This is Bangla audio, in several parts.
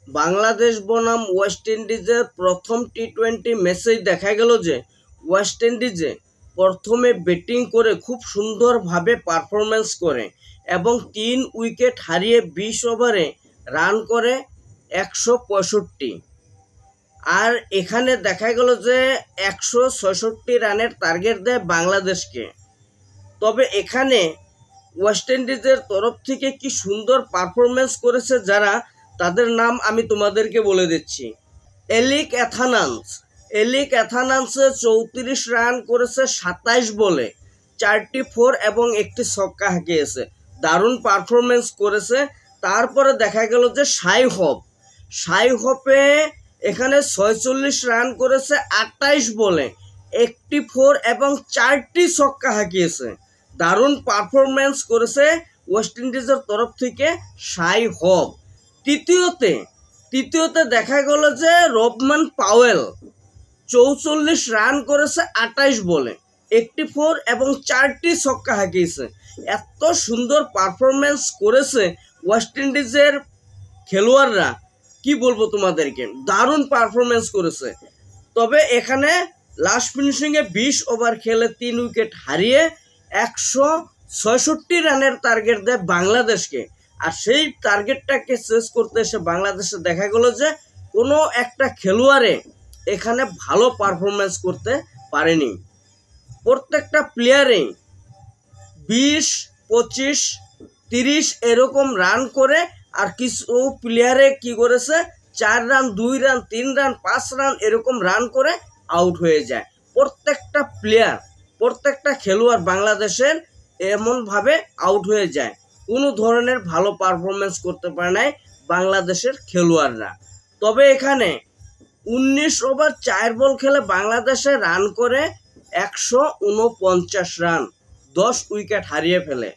বাংলাদেশ বনাম ওয়েস্ট ইন্ডিজের প্রথম টি-20 ম্যাচেই দেখা গেল যে ওয়েস্ট ইন্ডিজে প্রথমে ব্যাটিং করে খুব সুন্দরভাবে পারফরমেন্স করে এবং 3 উইকেট হারিয়ে 20 ওভারে রান করে 165। আর এখানে দেখা গেল যে 166 রানের টার্গেট দেয় বাংলাদেশকে। তবে এখানে ওয়েস্ট ইন্ডিজের তরফ থেকে কি সুন্দর পারফরমেন্স করেছে যারা, তাদের নাম আমি তোমাদেরকে বলে দিচ্ছি। এলিক অ্যাথানান্সে 34 রান করেছে 27 বলে, 4টি 4 এবং 1টি ছক্কা হাঁকিয়েছে, দারুণ পারফরমেন্স করেছে। তারপরে দেখা গেল যে শাই হপে এখানে 46 রান করেছে 28 বলে, 1টি 4 এবং 4টি ছক্কা হাঁকিয়েছে, দারুণ পারফরমেন্স করেছে ওয়েস্ট ইন্ডিজের তরফ থেকে শাই হপ। তৃতীয়তে দেখা গেল যে রবমান পাওয়েল 44 রান করেছে 28 বলে, 1টি 4 এবং 4টি ছক্কা হাঁকিয়েছে। এত সুন্দর পারফরমেন্স করেছে ওয়েস্ট ইন্ডিজের খেলোয়াড়রা, কি বলবো তোমাদেরকে, দারুণ পারফরমেন্স করেছে। তবে এখানে লাস্ট ফিনিশিংয়ে 20 ওভার খেলে 3 উইকেট হারিয়ে 166 রানের টার্গেট দেয় বাংলাদেশকে। আর সেই টার্গেটটাকে শেষ করতে এসে বাংলাদেশে দেখা গেল যে কোনো একটা খেলোয়াড়ে এখানে ভালো পারফরমেন্স করতে পারেনি। প্রত্যেকটা প্লেয়ারে 20, 25, 30 এরকম রান করে, আর কিছু প্লেয়ারে কি করেছে 4 রান, 2 রান, 3 রান, 5 রান এরকম রান করে আউট হয়ে যায়। প্রত্যেকটা খেলোয়াড় বাংলাদেশের এমনভাবে আউট হয়ে যায়, কোনো ধরনের ভালো পারফরমেন্স করতে পারে নাই বাংলাদেশের খেলোয়াড়রা। তবে এখানে 19 ওভার 4 বল খেলে বাংলাদেশে রান করে 149 রান, 10 উইকেট হারিয়ে ফেলে।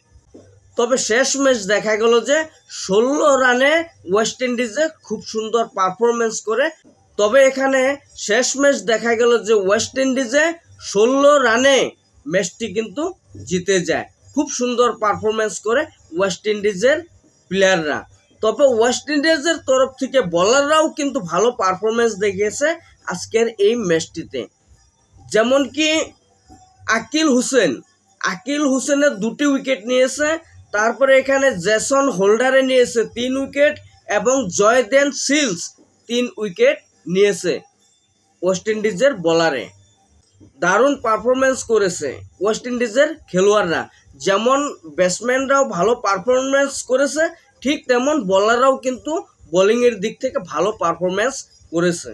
তবে শেষ ম্যাচ দেখা গেল যে 16 রানে ওয়েস্ট ইন্ডিজে খুব সুন্দর পারফরমেন্স করে। তবে এখানে শেষ ম্যাচ দেখা গেল যে ওয়েস্ট ইন্ডিজে 16 রানে ম্যাচটি কিন্তু জিতে যায়। খুব সুন্দর পারফরমেন্স করে ওয়েস্ট ইন্ডিজের প্লেয়াররা। তবে ওয়েস্ট ইন্ডিজের তরফ থেকে বোলাররাও কিন্তু ভালো পারফরমেন্স দেখিয়েছে আজকের এই ম্যাচটিতে। যেমন কি আকিল হুসেনের 2টি উইকেট নিয়েছে। তারপরে এখানে জেসন হোল্ডারে নিয়েছে 3 উইকেট এবং জয়দেন সিলস 3 উইকেট নিয়েছে ওয়েস্ট ইন্ডিজের বোলারে। দারুণ পারফরমেন্স করেছে ওয়েস্ট ইন্ডিজের খেলোয়াড়রা। যেমন ব্যাটসম্যানরাও ভালো পারফরমেন্স করেছে, ঠিক তেমন বোলাররাও কিন্তু বোলিংয়ের দিক থেকে ভালো পারফরমেন্স করেছে।